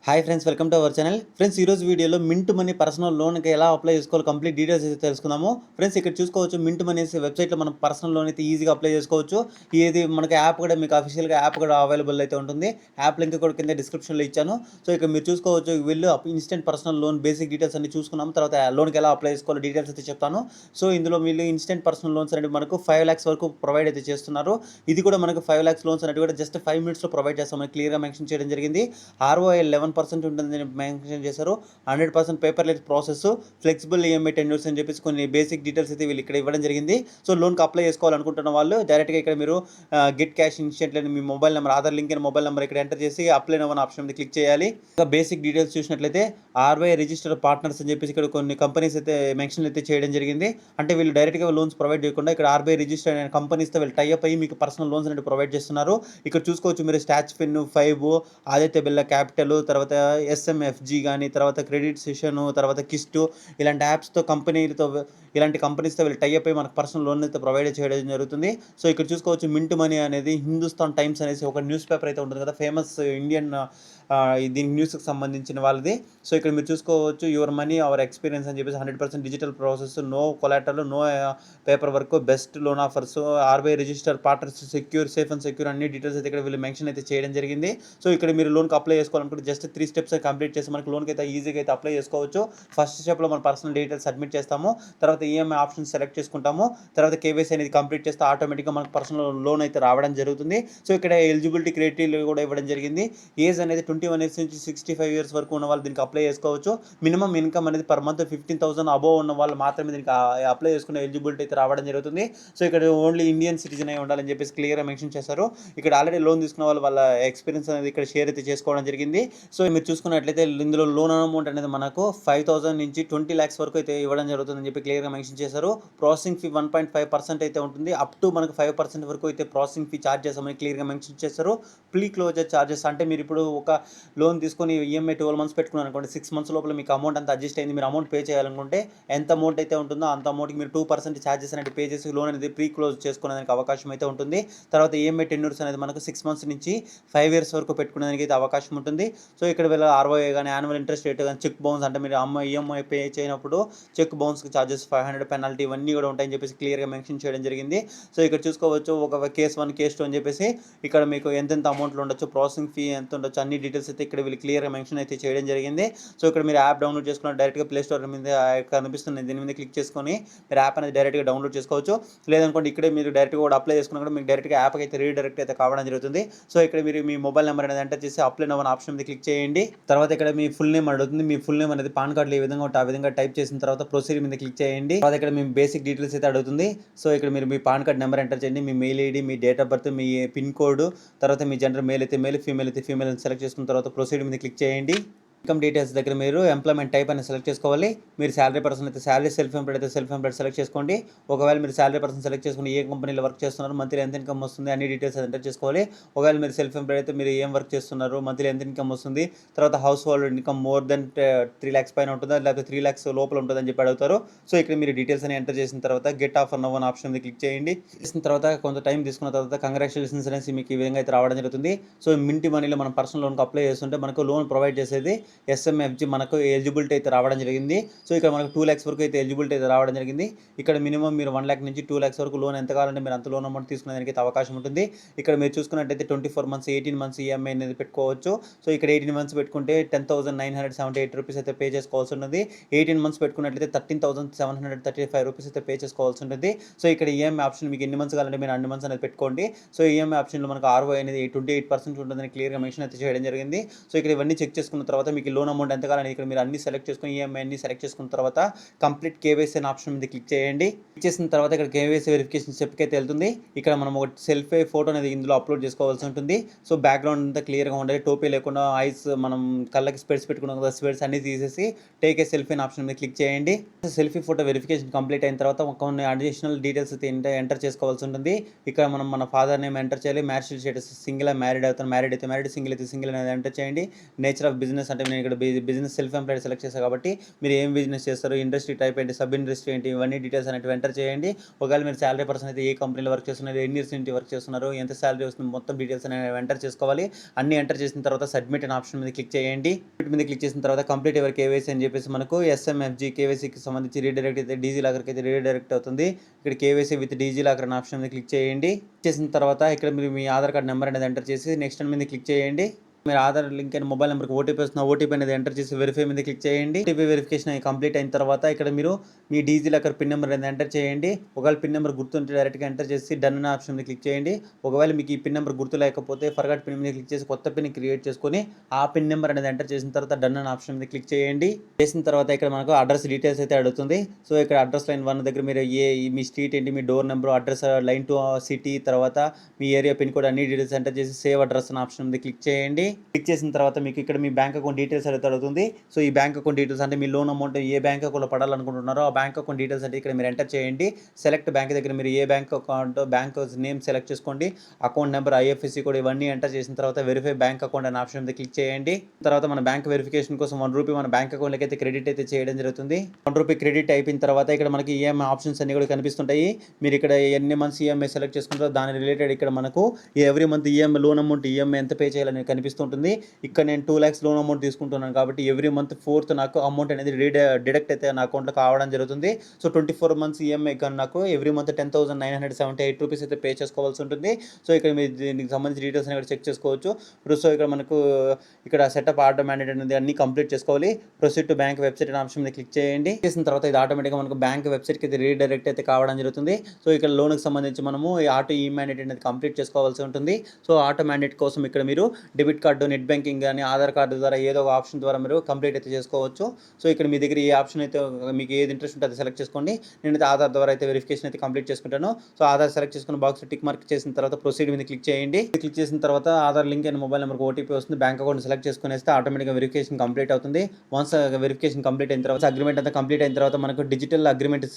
Hi friends, welcome to our channel. Friends, ఈరోజు వీడియోలో mint money personal లోన్కి ఎలా అప్లై చేసుకోవాలి కంప్లీట్ డీటెయిల్స్ అయితే తెలుసుకుందాము. ఫ్రెండ్స్, ఇక్కడ చూసుకోవచ్చు మింట్ మనీ వెబ్సైట్లో మనం పర్సనల్ లోన్ అయితే ఈజీగా అప్లై చేసుకోవచ్చు. ఇది మనకి యాప్ కూడా మీకు అఫీషియల్గా యాప్ కూడా అవైలబుల్ అయితే ఉంటుంది. యాప్ లింక్ కూడా కింద డిస్క్రిప్షన్లో ఇచ్చాను. సో ఇక్కడ మీరు చూసుకోవచ్చు, వీళ్ళు instant personal loan basic details అన్ని చూసుకున్నాము. తర్వాత లోన్కి ఎలా అప్లై చేసుకోవాలి డీటెయిల్స్ అయితే చెప్తాను. సో ఇందులో వీళ్ళు ఇన్స్టెంట్ పర్సనల్ లోన్స్ అనేది మనకు 5 lakhs వరకు ప్రొవైడ్ అయితే చేస్తున్నారు. ఇది కూడా మనకు 5 lakhs లోన్స్ అనేది కూడా జస్ట్ 5 minutesలో ప్రొవైడ్ చేస్తామని క్లియర్గా మెన్షన్ చేయడం జరిగింది. ROI 11% ఉంటుందని మెన్షన్ చేశారు. 100% paperless process, flexible EMI tenures అని చెప్పేసి కొన్ని బేసిక్ డీటెయిల్స్ అయితే వీళ్ళు ఇక్కడ ఇవ్వడం జరిగింది. సో లోన్కి అప్లై చేసుకోవాలనుకుంటున్న వాళ్ళు డైరెక్ట్గా ఇక్కడ మీరు గెట్ క్యాష్ ఇన్స్టెంట్లీ మీ మొబైల్ నెంబర్, ఆధార్ లింక్ అయిన మొబైల్ నెంబర్ ఇక్కడ ఎంటర్ చేసి అప్లై నవ్ అనే ఆప్షన్ మీద క్లిక్ చేయాలి. ఇంకా బేసిక్ డీటెయిల్స్ చూసినట్లయితే RBI రిజిస్టర్ పార్ట్నర్స్ అని చెప్పేసి ఇక్కడ కొన్ని కంపెనీస్ అయితే మెన్షన్ అయితే చేయడం జరిగింది. అంటే వీళ్ళు డైరెక్ట్గా లోన్స్ ప్రొవైడ్ చేయకుండా ఇక్కడ RBI రిజిస్టర్ అయిన కంపెనీస్తో వీళ్ళు టైఅప్ అయ్యి మీకు పర్సనల్ లోన్స్ అనేది ప్రొవైడ్ చేస్తున్నారు. ఇక్కడ చూసుకోవచ్చు మీరు స్టాచ్ ఫిన్ 5, ఆదిత్య బిర్లా క్యాపిటల్, తర్వాత SMFG కానీ, తర్వాత క్రెడిట్ సెషన్, తర్వాత కిస్టు, ఇలాంటి యాప్స్తో ఇలాంటి కంపెనీస్తో వీళ్ళు టైఅప్ అయ్యి మనకు పర్సనల్ లోన్ అయితే ప్రొవైడ్ చేయడం జరుగుతుంది. సో ఇక్కడ చూసుకోవచ్చు మింట్ మనీ అనేది హిందుస్థాన్ టైమ్స్ అనేసి ఒక న్యూస్ పేపర్ అయితే ఉంటుంది కదా, ఫేమస్ ఇండియన్ దీనికి న్యూస్కి సంబంధించిన వాళ్ళది. సో ఇక్కడ మీరు చూసుకోవచ్చు యువర్ మనీ అవర్ ఎక్స్పీరియన్స్ అని చెప్పేసి 100% digital process, no collateral, no paper work, best loan offers, RBI register partners, secure, safe and secure అన్ని డీటెయిల్స్ అయితే ఇక్కడ వీళ్ళు మెన్షన్ అయితే చేయడం జరిగింది. సో ఇక్కడ మీరు లోన్కి అప్లై చేసుకోవాలనుకుంటే జస్ట్ 3 steps కంప్లీట్ చేసి మనకి లోన్కి అయితే ఈజీగా అయితే అప్లై చేసుకోవచ్చు. ఫస్ట్ స్టెప్లో మన పర్సనల్ డీటెయిల్స్ సబ్మిట్ చేస్తాము. తర్వాత ఈఎంఐ ఆప్షన్ సెలెక్ట్ చేసుకుంటాము. తర్వాత కేవైసీ అనేది కంప్లీట్ చేస్తే ఆటోమేటిక్గా మనకు పర్సనల్ లోన్ అయితే రావడం జరుగుతుంది. సో ఇక్కడ ఎలిజిబిలిటీ క్రైటీరియా కూడా ఇవ్వడం జరిగింది. ఏజ్ అనేది 21 years నుంచి 65 years వరకు ఉన్న వాళ్ళు దీనికి అప్లై చేసుకోవచ్చు. మినిమం ఇన్కమ్ అనేది పర్ మంత్ 15,000 అబోవ్ ఉన్న వాళ్ళు మాత్రమే దీనికి అప్లై చేసుకునే ఎలిజిబిలిటీ అయితే రావడం జరుగుతుంది. సో ఇక్కడ ఓన్లీ ఇండియన్ సిటిజన్ అయి ఉండాలని చెప్పేసి క్లియర్గా మెన్షన్ చేశారు. ఇక్కడ ఆల్రెడీ లోన్ తీసుకున్న వాళ్ళ ఎక్స్పీరియన్స్ అనేది ఇక్కడ షేర్ అయితే చేసుకోవడం జరిగింది. సో మీరు చూసుకున్నట్లయితే ఇందులో లోన్ అమౌంట్ అనేది మనకు 5,000 నుంచి 20 lakhs వరకు అయితే ఇవ్వడం జరుగుతుందని చెప్పి క్లియర్గా మెన్షన్ చేశారు. ప్రాసెసింగ్ ఫీ 1.5% అయితే ఉంటుంది. అప్ టు మనకు 5% వరకు అయితే ప్రాసెసింగ్ ఫీ ఛార్జ్ చేస్తామని క్లియర్గా మెన్షన్ చేశారు. ప్రీ క్లోజర్ ఛార్జెస్ అంటే మీరు ఇప్పుడు ఒక లోన్ తీసుకొని ఈఎంఐ 12 months పెట్టుకున్నారు అనుకోండి, 6 months లోపల మీకు అమౌంట్ అంతా అడ్జస్ట్ అయింది, మీరు అమౌంట్ పే చేయాలనుకుంటే ఎంత అమౌంట్ అయితే ఉంటుందో అంత అమౌంట్కి మీరు 2% ఛార్జెస్ అనేది పే చేసి లోన్ అనేది ప్రీ క్లోజ్ చేసుకునేదానికి అవకాశం అయితే ఉంటుంది. తర్వాత ఈఎంఐ టెన్యూర్స్ అనేది మనకు 6 months నుంచి 5 years వరకు పెట్టుకునేదానికి అయితే అవకాశం ఉంటుంది. సో ఇక్కడ వీళ్ళ ROI కానీ, యాన్యువల్ ఇంట్రెస్ట్ రేట్ కానీ, చెక్ బౌన్స్ అంటే మీరు ఈఎంఐ పే చేయనప్పుడు చెక్ బౌన్స్కి ఛార్జెస్ 500 పెనాల్టీ ఇవన్నీ కూడా ఉంటాయని చెప్పేసి క్లియర్గా మెన్షన్ చేయడం జరిగింది. సో ఇక్కడ చూసుకోవచ్చు ఒక కేస్ 1, కేస్ 2 అని చెప్పేసి ఇక్కడ మీకు ఎంతెంత అమౌంట్లో ఉండొచ్చు, ప్రాసెసింగ్ ఫీ ఎంత ఉండొచ్చు, అన్ని డీటెయిల్స్ అయితే ఇక్కడ వీళ్ళు క్లియర్గా మెన్షన్ అయితే చేయడం జరిగింది. సో ఇక్కడ మీరు యాప్ డౌన్లోడ్ చేసుకున్న డైరెక్ట్గా ప్లే స్టోర్ మీద కనిపిస్తుంది, దీని మీద క్లిక్ చేసుకొని మీరు యాప్ అనేది డైరెక్ట్గా డౌన్లోడ్ చేసుకోవచ్చు. లేదనుకోండి ఇక్కడే మీరు డైరెక్ట్గా కూడా అప్లై చేసుకున్నా కూడా మీకు డైరెక్ట్గా యాప్కి అయితే రీడైరెక్ట్ అయితే కావడం జరుగుతుంది. సో ఇక్కడ మీరు మీ మొబైల్ నెంబర్ అనేది ఎంటర్ చేసి అప్లై నవ్ అనే ఆప్షన్ మీద క్లిక్ చేయండి. తర్వాత ఇక్కడ మీ ఫుల్ నేమ్ అడుగుతుంది. మీ ఫుల్ నేమ్ అనేది పాన్ కార్డులో ఏ విధంగా ఉంటే ఆ విధంగా టైప్ చేసిన తర్వాత ప్రొసీడ్ మీద క్లిక్ చేయండి. తర్వాత ఇక్కడ మీ బేసిక్ డీటెయిల్స్ అయితే అడుగుతుంది. సో ఇక్కడ మీరు మీ పాన్ కార్డ్ నెంబర్ ఎంటర్ చేయండి, మీ మెయిల్ ఐడి, మీ డేట్ ఆఫ్ బర్త్, మీ పిన్ కోడ్, తర్వాత మీ జెండర్ మేల్ అయితే మేల్, ఫీమేల్ అయితే ఫీమేల్ అని సెలెక్ట్ చేసుకున్న తర్వాత ప్రొసీడ్ మీద క్లిక్ చేయండి. ఇన్కమ్ డీటెయిల్స్ దగ్గర మీరు ఎంప్లాయ్మెంట్ టైప్ అని సెలెక్ట్ చేసుకోవాలి. మీరు శాలరీ పర్సన్ అయితే శాలరీ, సెల్ఫ్ ఎంప్లాయిడ్ అయితే సెల్ఫ్ ఎంప్లాయిడ్ సెలెక్ట్ చేసుకోండి. ఒకవేళ మీరు శాలరీ పర్సన్ సెలెక్ట్ చేసుకుని ఏ కంపెనీలో వర్క్ చేస్తున్నారు, మంత్లీ ఎంత ఇన్కమ్ వస్తుంది అన్ని డీటెయిల్స్ ఎంటర్ చేసుకోవాలి. ఒకవేళ మీరు సెల్ఫ్ ఎంప్లాయిడ్ అయితే మీరు ఏం వర్క్ చేస్తున్నారు, మంత్లీ ఎంత ఇన్కమ్ వస్తుంది, తర్వాత house hold income more than 3 lakhs పైన ఉంటుందా లేకపోతే 3 lakhs లోపల ఉంటుందని చెప్పి అడుగుతారు. సో ఇక్కడ మీరు డీటెయిల్స్ అని ఎంటర్ చేసిన తర్వాత గెట్ ఆఫర్ నవ్ అనే ఆప్షన్ మీద క్లిక్ చేయండి. చేసిన తర్వాత కొంత టైం తీసుకున్న తర్వాత కంగ్రాచులేషన్స్ అనేసి మీకు ఈ విధంగా అయితే రావడం జరుగుతుంది. సో మింట్ మనీలో మనం పర్సనల్ లోన్కి అప్లై చేస్తుంటే మనకు లోన్ ప్రొవైడ్ చేసేది SMFG మనకు ఎలిజిబిలిటీ అయితే రావడం జరిగింది. సో ఇక్కడ మనకు 2 lakhs వరకు అయితే ఎలిజిబిలిటీ అయితే రావడం జరిగింది. ఇక్కడ మినిమం మీరు 1 lakh నుంచి 2 lakhs వరకు లోన్ ఎంత కావాలంటే మీరు అంత లోన్ అమౌంట్ తీసుకునేదానికి అయితే అవకాశం ఉంటుంది. ఇక్కడ మీరు చూసుకున్నట్టయితే 24 months, 18 months ఈఎంఐ అనేది పెట్టుకోవచ్చు. సో ఇక్కడ 18 months పెట్టుకుంటే 10,978 రూపీస్ అయితే పే చేసుకోవాల్సి ఉంటుంది. 18 months పెట్టుకున్నట్లయితే 13,735 రూపీస్ అయితే పే చేసుకోవాల్సి ఉంటుంది. సో ఇక్కడ ఈఎంఐ ఆప్షన్ మీకు ఎన్ని మంత్స్ కావాలంటే మీరు అన్ని మంత్స్ అనేది పెట్టుకోండి. సో ఈఎంఐ ఆప్షన్లో మనకు ROI అనేది 28% ఉంటుందని క్లియర్గా మెన్షన్ అయితే చేయడం జరిగింది. సో ఇక్కడ ఇవన్నీ చెక్ చేసుకున్న తర్వాత మీకు లోన్ అమౌంట్ ఎంత కావాలని ఇక్కడ మీరు అన్ని సెలెక్ట్ చేసుకుని ఈఎంఐ అన్ని సెలెక్ట్ చేసుకున్న తర్వాత కంప్లీట్ కేవైసీ అనే ఆప్షన్ మీద క్లిక్ చేయండి. క్లిక్ చేసిన తర్వాత ఇక్కడ కేవైసీ వెరిఫికేషన్ స్టెప్కి అయితే వెళ్తుంది. ఇక్కడ మనం ఒక సెల్ఫీ ఫోటో అనేది ఇందులో అప్లోడ్ చేసుకోవాల్సి ఉంటుంది. సో బ్యాక్గ్రౌండ్ అంతా క్లియర్గా ఉండాలి, టోపీ లేకుండా, ఐస్ మనం కళ్ళకి స్పెడ్స్ పెట్టుకున్నాం కదా, స్పెడ్స్ అన్ని తీసేసి టేక్ ఏ సెల్ఫీ అనే ఆప్షన్ మీద క్లిక్ చేయండి. సెల్ఫీ ఫోటో వెరిఫికేషన్ కంప్లీట్ అయిన తర్వాత కొన్ని అడిషనల్ డీటెయిల్స్ అయితే ఎంటర్ చేసుకోవాల్సి ఉంటుంది. ఇక్కడ మనం మన ఫాదర్ నేమ్ ఎంటర్ చేయాలి, మ్యారేజ్ స్టేటస్ సింగిల్ మ్యారీడ్ అవుతాను, మ్యారీడ్ అయితే మ్యారీడ్, సింగిల్ అయితే సింగిల్ అనేది ఎంటర్ చేయండి. నేచర్ ఆఫ్ బిజినెస్ అంటే నేను ఇక్కడ బిజినెస్ సెల్ఫ్ ఎంప్లాయిడ్ సెలెక్ట్ చేశాను కాబట్టి మీరు ఏం బిజినెస్ చేస్తారు, ఇండస్ట్రీ టైప్ ఏంటి, సబ్ ఇండస్ట్రీ ఏంటి, ఇవన్నీ డీటెయిల్స్ అనేవి ఎంటర్ చేయండి. ఒకవేళ మీరు శాలరీ పర్సన్ అయితే ఏ కంపెనీలో వర్క్ చేస్తున్నారు, ఎన్ని ఇయర్స్ నుంచి వర్క్ చేస్తున్నారు, ఎంత శాలరీ వస్తుంది, మొత్తం డీటెయిల్స్ అనేవి ఎంటర్ చేసుకోవాలి. అన్ని ఎంటర్ చేసిన తర్వాత సబ్మిట్ అనే ఆప్షన్ మీద క్లిక్ చేయండి. సబ్మిట్ మీద క్లిక్ చేసిన తర్వాత కంప్లీట్ యువర్ కేవైసీ అని చెప్పేసి మనకు ఎస్ఎంఎఫ్జీ కేవైసీకి సంబంధించి రీడైరెక్ట్ అయితే డీజీ లాకర్కి అయితే రీడైరెక్ట్ అవుతుంది. ఇక్కడ కేవైసీ విత్ డీజీ లాకర్ అనే ఆప్షన్ మీద క్లిక్ చేయండి. చేసిన తర్వాత ఇక్కడ మీరు మీ ఆధార్ కార్డ్ నెంబర్ అనేది ఎంటర్ చేసి నెక్స్ట్ మీద క్లిక్ చేయండి. మీరు ఆధార్ లింక్ అయిన మొబైల్ నెంబర్కి ఓటీపీ వస్తుంది. ఓటీపీ అనేది ఎంటర్ చేసి వెరిఫై మీద క్లిక్ చేయండి. ఓటీపీ వెరిఫికేషన్ కంప్లీట్ అయిన తర్వాత ఇక్కడ మీరు మీ డీజీ లాకర్ పిన్ నెంబర్ అనేది ఎంటర్ చేయండి. ఒకవేళ పిన్ నెంబర్ గుర్తుంటే డైరెక్ట్గా ఎంటర్ చేసి డన్ అనే ఆప్షన్ మీద క్లిక్ చేయండి. ఒకవేళ మీకు ఈ పిన్ నెంబర్ గుర్తు లేకపోతే ఫర్గాట్ పిన్ మీద క్లిక్ చేసి కొత్త పిన్ క్రియేట్ చేసుకొని ఆ పిన్ నెంబర్ అనేది ఎంటర్ చేసిన తర్వాత డన్ అనే ఆప్షన్ మీద క్లిక్ చేయండి. చేసిన తర్వాత ఇక్కడ మనకు అడ్రస్ డీటెయిల్స్ అయితే అడుగుతుంది. సో ఇక్కడ అడ్రస్ లైన్ 1 దగ్గర మీరు మీ స్ట్రీట్ ఏంటి, మీ door number, address, line 2 city, తర్వాత మీ ఏరియా పిన్ కోడ్ అన్ని డీటెయిల్స్ ఎంటర్ చేసి సేవ్ అడ్రస్ అనే ఆప్షన్ మీద క్లిక్ చేయండి. క్లిక్ చేసిన తర్వాత మీకు ఇక్కడ మీ బ్యాంక్ అకౌంట్ డీటెయిల్స్ అయితే అడుగుతుంది. సో ఈ బ్యాంక్ అకౌంట్ డీటెయిల్స్ అంటే మీ లోన్ అమౌంట్ ఏ బ్యాంక్ అకౌంట్లో పడాలనుకుంటున్నారో ఆ బ్యాంక్ అకౌంట్ డీటెయిల్స్ అంటే ఇక్కడ మీరు ఎంటర్ చేయండి. సెలెక్ట్ బ్యాంక్ దగ్గర మీరు ఏ bank account, bank name select చేసుకోండి. అకౌంట్ నెంబర్, ఐఎఫ్ఎస్సి కోడ్ ఇవన్నీ ఎంటర్ చేసిన తర్వాత వెరిఫై బ్యాంక్ అకౌంట్ అనే ఆప్షన్ మీద క్లిక్ చేయండి. తర్వాత మన బ్యాంక్ వెరిఫికేషన్ కోసం ₹1 మన బ్యాంక్ అకౌంట్లోకి అయితే క్రెడిట్ అయితే చేయడం జరుగుతుంది. ₹1 క్రెడిట్ అయిపోయిన తర్వాత ఇక్కడ మనకి ఈఎంఐ ఆప్షన్స్ అన్ని కూడా కనిపిస్తుంటాయి. మీరు ఇక్కడ ఎన్ని మంత్స్ ఈఎంఐ సెలెక్ట్ చేసుకుంటారో దాని రిలేటెడ్ ఇక్కడ మనకు every month EMI loan amount EMI ఎంత పే చేయాలని కనిపిస్తుంటుంది. ఇక్కడ నేను 2 lakhs లోన్ అమౌంట్ తీసుకుంటున్నాను కాబట్టి ఎవ్రీ మంత్ 4th నాకు అమౌంట్ అనేది డిడక్ట్ అయితే నా అకౌంట్లో కావడం జరుగుతుంది. సో 24 months ఈఎంఐ కానీ నాకు ఎవ్రీ మంత్ ₹10,978 అయితే పే చేసుకోవాల్సి ఉంటుంది. సో ఇక్కడ మీరు దీనికి సంబంధించి డీటెయిల్స్ అనేవి చెక్ చేసుకోవచ్చు. సో ఇక్కడ మనకు ఇక్కడ సెటప్ ఆటో మ్యాండేట్ అనేది అన్ని కంప్లీట్ చేసుకోవాలి. ప్రొసీడ్ టు బ్యాంక్ వెబ్సైట్ అనే ఆప్షన్ మీద క్లిక్ చేయండి. చేసిన తర్వాత ఇది ఆటోమేటిక్గా మనకు బ్యాంక్ వెబ్సైట్కి అయితే రీడైరెక్ట్ అయితే కావడం జరుగుతుంది. సో ఇక్కడ లోన్కి సంబంధించి మనము ఈ ఆటో ఈ మ్యాండేట్ అనేది కంప్లీట్ చేసుకోవాల్సి ఉంటుంది. సో ఆటో మ్యాండేట్ కోసం ఇక్కడ మీరు డెబిట్ కార్డు, నెట్ బ్యాంకింగ్ కానీ ఆధార్ కార్డు ద్వారా ఏదో ఒక ఆప్షన్ ద్వారా మీరు కంప్లీట్ అయితే చేసుకోవచ్చు. సో ఇక్కడ మీ దగ్గర ఏ ఆప్షన్ అయితే మీకు ఏది ఇంట్రెస్ట్ ఉంటే అది సెలెక్ట్ చేసుకోండి. నేనైతే ఆధార్ ద్వారా అయితే వెరిఫికేషన్ అయితే కంప్లీట్ చేసుకుంటాను. సో ఆధార్ సెలెక్ట్ చేసుకున్న బాక్స్ టిక్ మార్క్ చేసిన తర్వాత ప్రొసీడ్ మీద క్లిక్ చేయండి. క్లిక్ చేసిన తర్వాత ఆధార్ లింక్ అయిన మొబైల్ నెంబర్కి ఓటీపీ వస్తుంది. బ్యాంక్ అకౌంట్ సెలెక్ట్ చేసుకునేస్తే ఆటోమేటిక్గా వెరిఫికేషన్ కంప్లీట్ అవుతుంది. వన్స్ వెరిఫికేషన్ కంప్లీట్ అయిన తర్వాత అగ్రిమెంట్ అంతా కంప్లీట్ అయిన తర్వాత మనకు డిజిటల్ అగ్రిమెంట్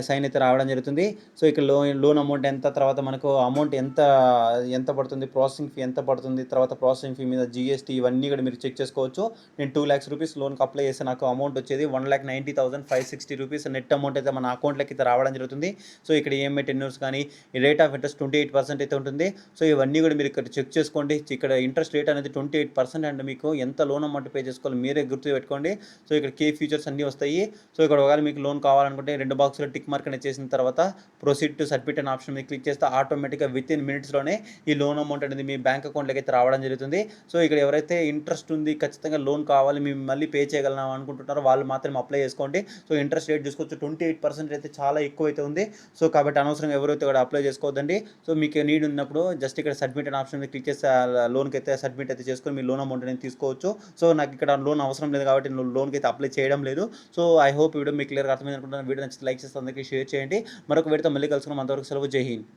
సైన్ అయితే రావడం జరుగుతుంది. సో ఇక్కడ లోన్ అమౌంట్ ఎంత, తర్వాత మనకు అమౌంట్ ఎంత పడుతుంది, ప్రాసెసింగ్ ఫీ ఎంత పడుతుంది, తర్వాత ప్రాసెసింగ్ ఫీ మీద జీఎస్టీ ఇవన్నీ కూడా మీరు చెక్ చేసుకోవచ్చు. నేను ₹2 lakhs లోన్కి అప్లై చేస్తే నాకు అమౌంట్ వచ్చేది ₹1,90,560 నెట్ అమౌంట్ అయితే మన అకౌంట్లోకి అయితే రావడం జరుగుతుంది. సో ఇక్కడ ఈఎంఐ టెన్యూర్స్ కానీ రేట్ ఆఫ్ ఇంట్రెస్ట్ 28% అయితే ఉంటుంది. సో ఇవన్నీ కూడా మీరు ఇక్కడ చెక్ చేసుకోండి. ఇక్కడ ఇంట్రెస్ట్ రేట్ అనేది 28% అండ్ మీకు ఎంత లోన్ అమౌంట్ పే చేసుకోవాలి మీరే గుర్తు పెట్టుకోండి. సో ఇక్కడ కే ఫీచర్స్ అన్నీ వస్తాయి. సో ఇక్కడ ఒకవేళ మీకు లోన్ కావాలనుకుంటే 2 బాక్స్లో టిక్ మార్క్ అనేది చేసిన తర్వాత ప్రొసీడ్ టు సబ్మిట్ అనే ఆప్షన్ మీద క్లిక్ చేస్తే ఆటోమేటిక్గా వితిన్ మినిట్స్లోనే ఈ లోన్ అమౌంట్ అనేది మీ బ్యాంక్ అకౌంట్లోకి అయితే రావడం జరుగుతుంది. సో ఇక్కడ ఎవరైతే ఇంట్రెస్ట్ ఉంది, ఖచ్చితంగా లోన్ కావాలి, మేము మళ్ళీ పే చేయగలం అనుకుంటున్నారో వాళ్ళు మాత్రం అప్లై చేసుకోండి. సో ఇంట్రెస్ట్ రేట్ చూసుకోవచ్చు 28% అయితే చాలా ఎక్కువ అయితే ఉంది. సో కాబట్టి అనవసరంగా ఎవరైతే కూడా అప్లై చేసుకోవద్దండి. సో మీకు నీడ్ ఉన్నప్పుడు జస్ట్ ఇక్కడ సబ్మిట్ అనే ఆప్షన్ క్లిక్ చేసి లోన్కి అయితే సబ్మిట్ అయితే చేసుకొని మీ లోన్ అమౌంట్ అనేది తీసుకోవచ్చు. సో నాకు ఇక్కడ లోన్ అవసరం లేదు కాబట్టి నేను లోన్కి అయితే అప్లై చేయడం లేదు. సో ఐ హోప్ వీడియో మీకు క్లియర్గా అర్థమైంది అనుకుంటున్నాను. వీడియో నచ్చితే లైక్ చేస్తే అందరికీ షేర్ చేయండి. మరొక వీడియోతో మళ్ళీ కలుసుకున్నాం. అంతవరకు సెలవు. జై హింద్.